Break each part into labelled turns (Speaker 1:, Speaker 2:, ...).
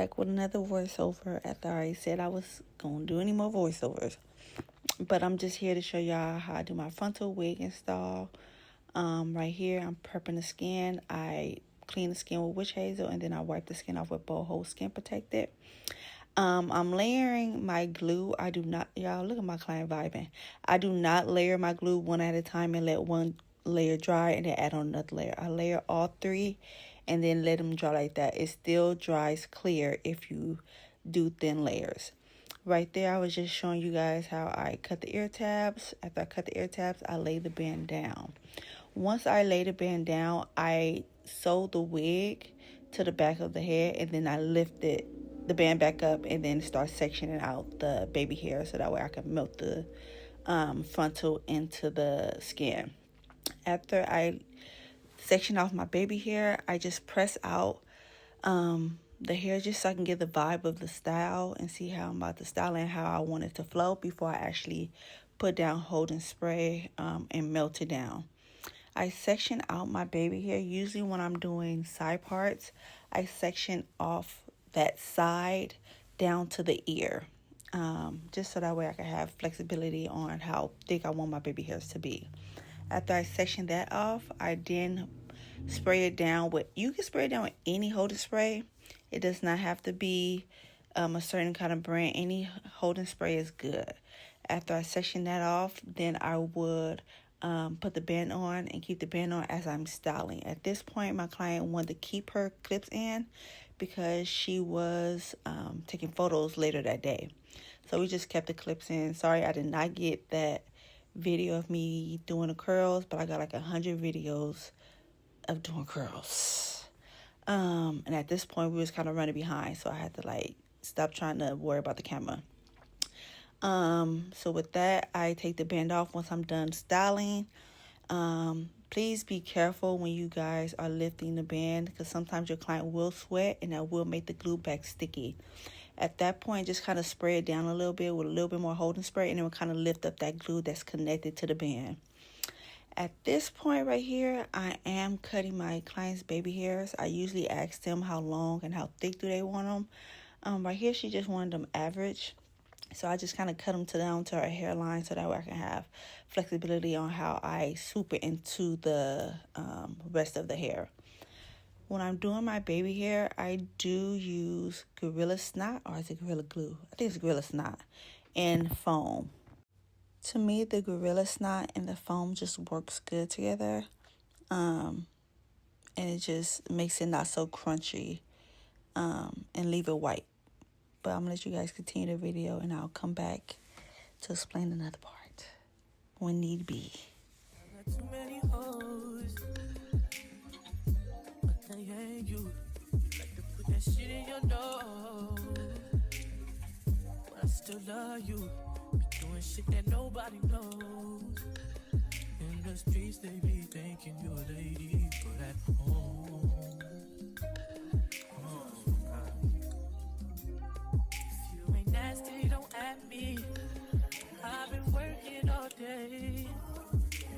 Speaker 1: back with another voiceover after I said I was going to do any more voiceovers. But I'm just here to show y'all how I do my frontal wig install. Right here, I'm prepping the skin. I clean the skin with witch hazel, and then I wipe the skin off with Boho Skin Protected. I'm layering my glue. I do not, y'all, look at my client vibing. I do not layer my glue one at a time and let one layer dry and then add on another layer. I layer all three and then let them dry like that. It still dries clear if you do thin layers. Right there, I was just showing you guys how I cut the ear tabs. After I cut the ear tabs, I lay the band down. Once I lay the band down, I sew the wig to the back of the head, and then I lifted the band back up and then start sectioning out the baby hair so that way I can melt the frontal into the skin. After I section off my baby hair, I just press out the hair just so I can get the vibe of the style and see how I'm about to style and how I want it to flow before I actually put down holding spray and melt it down. I section out my baby hair. Usually when I'm doing side parts, I section off that side down to the ear, just so that way I can have flexibility on how thick I want my baby hairs to be. After I section that off, I then spray it down with, you can spray it down with any holding spray. It does not have to be a certain kind of brand. Any holding spray is good. After I section that off, then I would put the band on and keep the band on as I'm styling. At this point, my client wanted to keep her clips in because she was taking photos later that day. So we just kept the clips in. Sorry, I did not get that video of me doing the curls, but I got like 100 videos of doing curls. And at this point, we was kind of running behind, so I had to like stop trying to worry about the camera. So with that, I take the band off once I'm done styling. Please be careful when you guys are lifting the band because sometimes your client will sweat and that will make the glue back sticky. At that point, just kind of spray it down a little bit with a little bit more holding spray, and then we'll kind of lift up that glue that's connected to the band. At this point right here, I am cutting my client's baby hairs. I usually ask them how long and how thick do they want them. Right here, she just wanted them average. So I just kind of cut them down to her hairline so that way I can have flexibility on how I swoop it into the rest of the hair. When I'm doing my baby hair, I do use Gorilla Snot, or is it Gorilla Glue? I think it's Gorilla Snot, and foam. To me, the Gorilla Snot and the foam just works good together. And it just makes it not so crunchy and leave it white. But I'm going to let you guys continue the video, and I'll come back to explain another part when need be.
Speaker 2: I got too many hoes, but they ain't you. Like to put that shit in your nose, but I still love you. Be doing shit that nobody knows. In the streets they be thinking you're a lady, but at home, if you ain't nasty, don't at me. I've been working all day.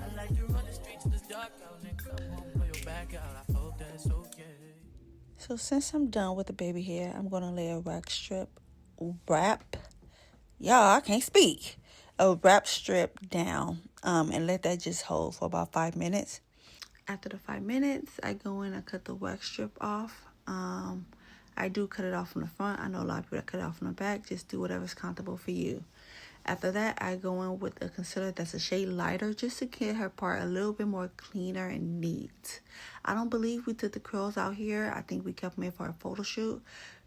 Speaker 2: I like to run the streets till it's dark out and come home, play your back out. I hope that's okay.
Speaker 1: So since I'm done with the baby hair, I'm going to lay a wrap strip down and let that just hold for about 5 minutes. After the 5 minutes, I go in and cut the wax strip off. I do cut it off from the front. I know a lot of people that cut it off from the back. Just do whatever's comfortable for you. After that, I go in with a concealer that's a shade lighter just to get her part a little bit more cleaner and neat. I don't believe we took the curls out here. I think we kept them in for a photo shoot.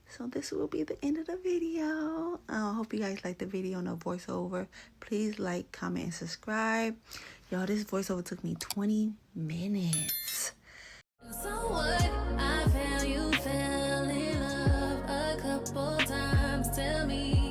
Speaker 1: So this will be the end of the video. I hope you guys like the video and the voiceover. Please like, comment, and subscribe. Y'all, this voiceover took me 20 minutes.